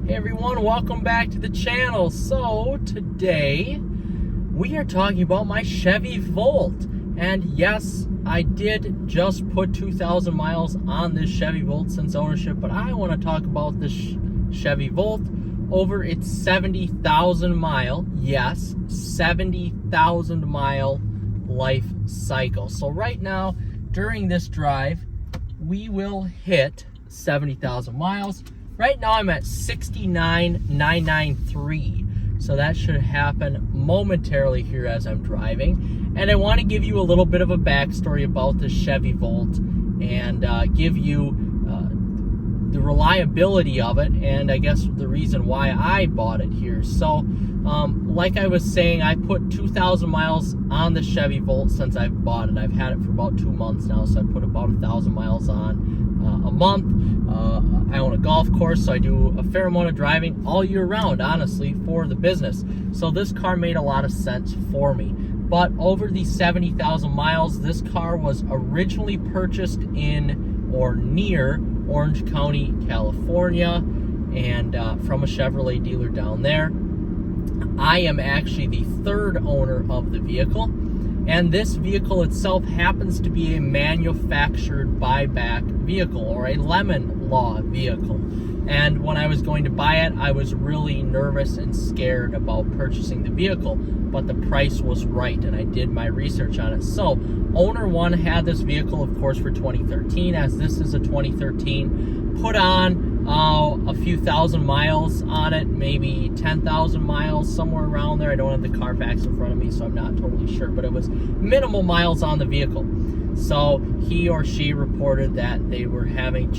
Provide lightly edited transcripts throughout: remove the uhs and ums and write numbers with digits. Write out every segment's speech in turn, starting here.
Hey everyone, welcome back to the channel. So today we are talking about my Chevy Volt. And yes, I did just put 2,000 miles on this Chevy Volt since ownership, but I want to talk about this Chevy Volt over its 70,000 mile, yes, 70,000 mile life cycle. So right now, during this drive, we will hit 70,000 miles. Right now I'm at 69,993. So that should happen momentarily here as I'm driving. And I want to give you a little bit of a backstory about the Chevy Volt and give you the reliability of it, and I guess the reason why I bought it here. So like I was saying, I put 2,000 miles on the Chevy Volt since I've bought it. I've had it for about 2 months now, so I put about 1,000 miles on a month. I own a golf course, so I do a fair amount of driving all year round, honestly, for the business. So this car made a lot of sense for me. But over the 70,000 miles, this car was originally purchased in or near Orange County, California, and from a Chevrolet dealer down there. I am actually the third owner of the vehicle, and this vehicle itself happens to be a manufactured buyback vehicle, or a lemon law vehicle. And when I was going to buy it, I was really nervous and scared about purchasing the vehicle, but the price was right, and I did my research on it. So owner one had this vehicle, of course, for 2013, as this is a 2013, put on a few thousand miles on it, maybe 10,000 miles, somewhere around there. I don't have the Carfax in front of me, so I'm not totally sure, but it was minimal miles on the vehicle. So he or she reported that they were having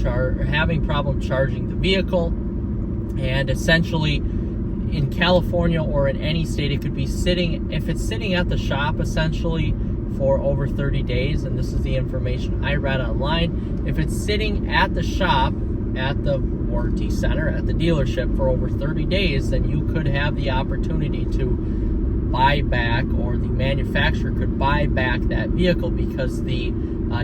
problem charging the vehicle, and essentially in California or in any state, it could be sitting, if it's sitting at the shop essentially for over 30 days, and this is the information I read online, if it's sitting at the shop, at the warranty center, at the dealership for over 30 days, then you could have the opportunity to buy back, or the manufacturer could buy back that vehicle, because the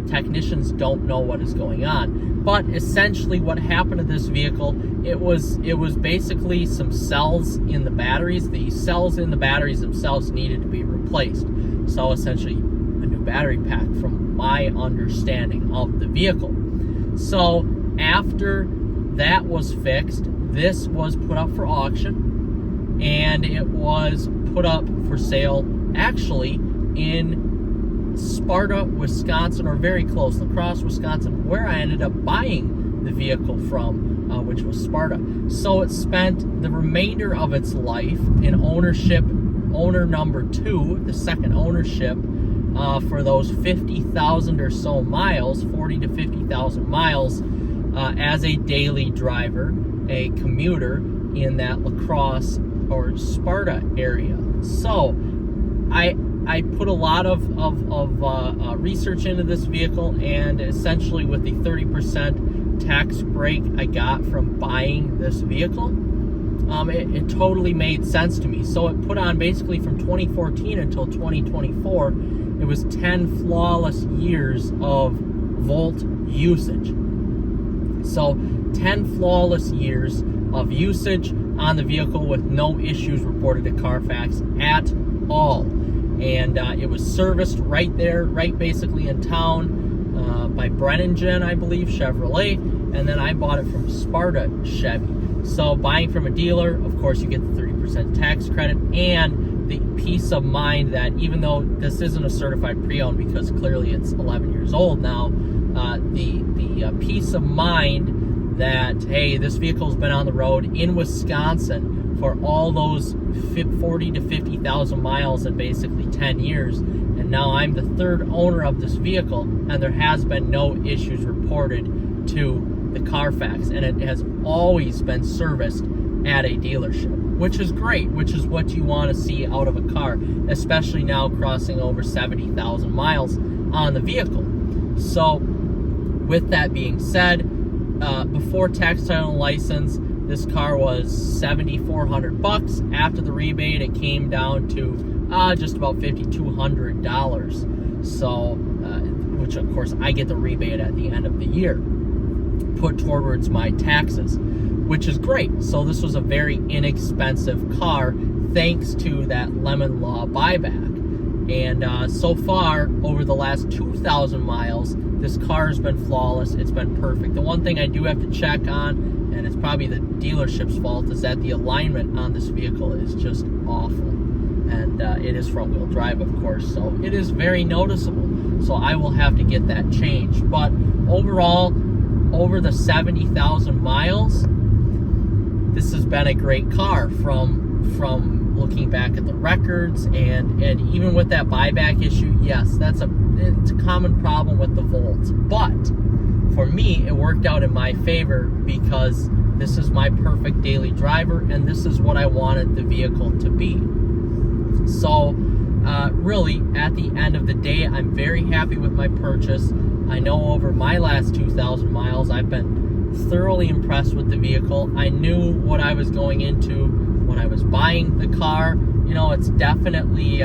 technicians don't know what is going on. But essentially what happened to this vehicle, it was basically some cells in the batteries. The cells in the batteries themselves needed to be replaced. So essentially a new battery pack, from my understanding of the vehicle. So after that was fixed, this was put up for auction, and it was put up for sale actually in Sparta, Wisconsin, or very close, La Crosse, Wisconsin, where I ended up buying the vehicle from, which was Sparta. So it spent the remainder of its life in ownership, owner number 2, the second ownership, for those 50,000 or so miles, 40 to 50,000 miles, as a daily driver, a commuter in that La Crosse or Sparta area. So I put a lot of research into this vehicle, and essentially with the 30% tax break I got from buying this vehicle, it totally made sense to me. So it put on basically from 2014 until 2024, it was 10 flawless years of Volt usage. So 10 flawless years of usage on the vehicle with no issues reported to Carfax at all. And it was serviced right there, right basically in town, by Brenningen, I believe, Chevrolet. And then I bought it from Sparta Chevy. So buying from a dealer, of course, you get the 30% tax credit, and the peace of mind that even though this isn't a certified pre-owned, because clearly it's 11 years old now, the peace of mind that, hey, this vehicle's been on the road in Wisconsin for all those 40 to 50,000 miles in basically 10 years, and now I'm the third owner of this vehicle, and there has been no issues reported to the Carfax, and it has always been serviced at a dealership, which is great, which is what you want to see out of a car, especially now crossing over 70,000 miles on the vehicle. So with that being said, before tax, title, and license, this car was $7,400. After the rebate, it came down to just about $5,200. So, which of course I get the rebate at the end of the year, put towards my taxes. which is great. So this was a very inexpensive car thanks to that lemon law buyback. And so far, over the last 2,000 miles, this car has been flawless. It's been perfect. The one thing I do have to check on, and it's probably the dealership's fault, is that the alignment on this vehicle is just awful. And it is front-wheel drive, of course, so it is very noticeable. So I will have to get that changed. But overall, over the 70,000 miles, this has been a great car from looking back at the records, and even with that buyback issue, yes, it's a common problem with the Volts. But for me, it worked out in my favor because this is my perfect daily driver, and this is what I wanted the vehicle to be. So really, at the end of the day, I'm very happy with my purchase. I know over my last 2,000 miles, I've been thoroughly impressed with the vehicle. I knew what I was going into when I was buying the car. You know, it's definitely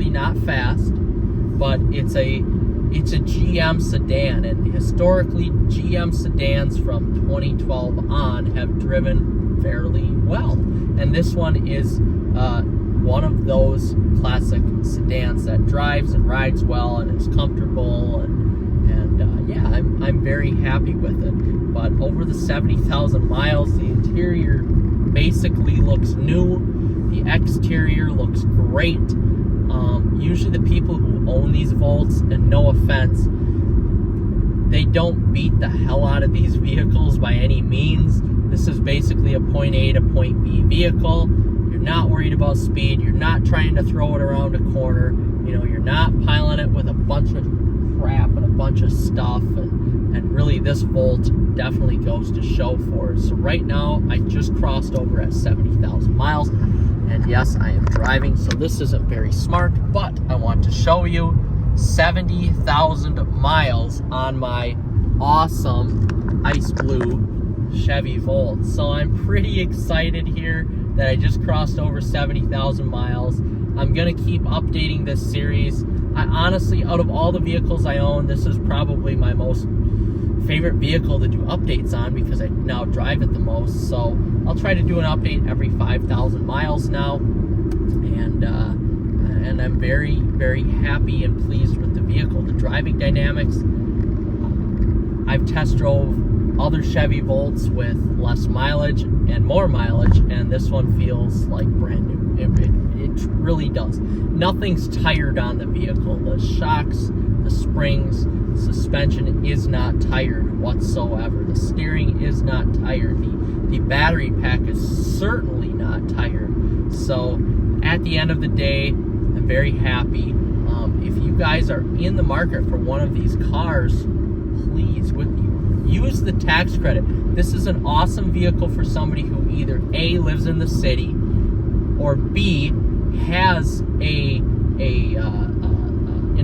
not fast, but it's a GM sedan, and historically GM sedans from 2012 on have driven fairly well, and this one is one of those classic sedans that drives and rides well and is comfortable, and yeah, I'm very happy with it. But over the 70,000 miles, the interior basically looks new. The exterior looks great. Usually the people who own these Volts, and no offense, they don't beat the hell out of these vehicles by any means. This is basically a point A to point B vehicle. You're not worried about speed. You're not trying to throw it around a corner. You know, you're not piling it with a bunch of crap and a bunch of stuff. And really, this Volt definitely goes to show for it. So right now, I just crossed over at 70,000 miles. And yes, I am driving, so this isn't very smart, but I want to show you 70,000 miles on my awesome ice blue Chevy Volt. So I'm pretty excited here that I just crossed over 70,000 miles. I'm gonna keep updating this series. I honestly, out of all the vehicles I own, this is probably my most favorite vehicle to do updates on because I now drive it the most. So I'll try to do an update every 5,000 miles now, and I'm very, very happy and pleased with the vehicle. The driving dynamics, I've test drove other Chevy Volts with less mileage and more mileage, and this one feels like brand new. It really does. Nothing's tired on the vehicle. The shocks, the springs, suspension is not tired whatsoever. The steering is not tired. The battery pack is certainly not tired. So at the end of the day, I'm very happy. If you guys are in the market for one of these cars, please, use the tax credit. This is an awesome vehicle for somebody who either A, lives in the city, or B, has an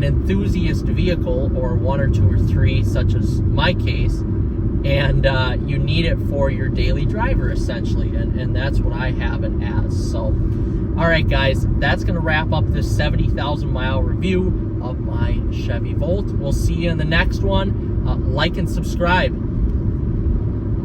enthusiast vehicle, or one or two or three, such as my case, and you need it for your daily driver, essentially, and that's what I have it as. So, all right, guys, that's going to wrap up this 70,000 mile review of my Chevy Volt. We'll see you in the next one. Like and subscribe.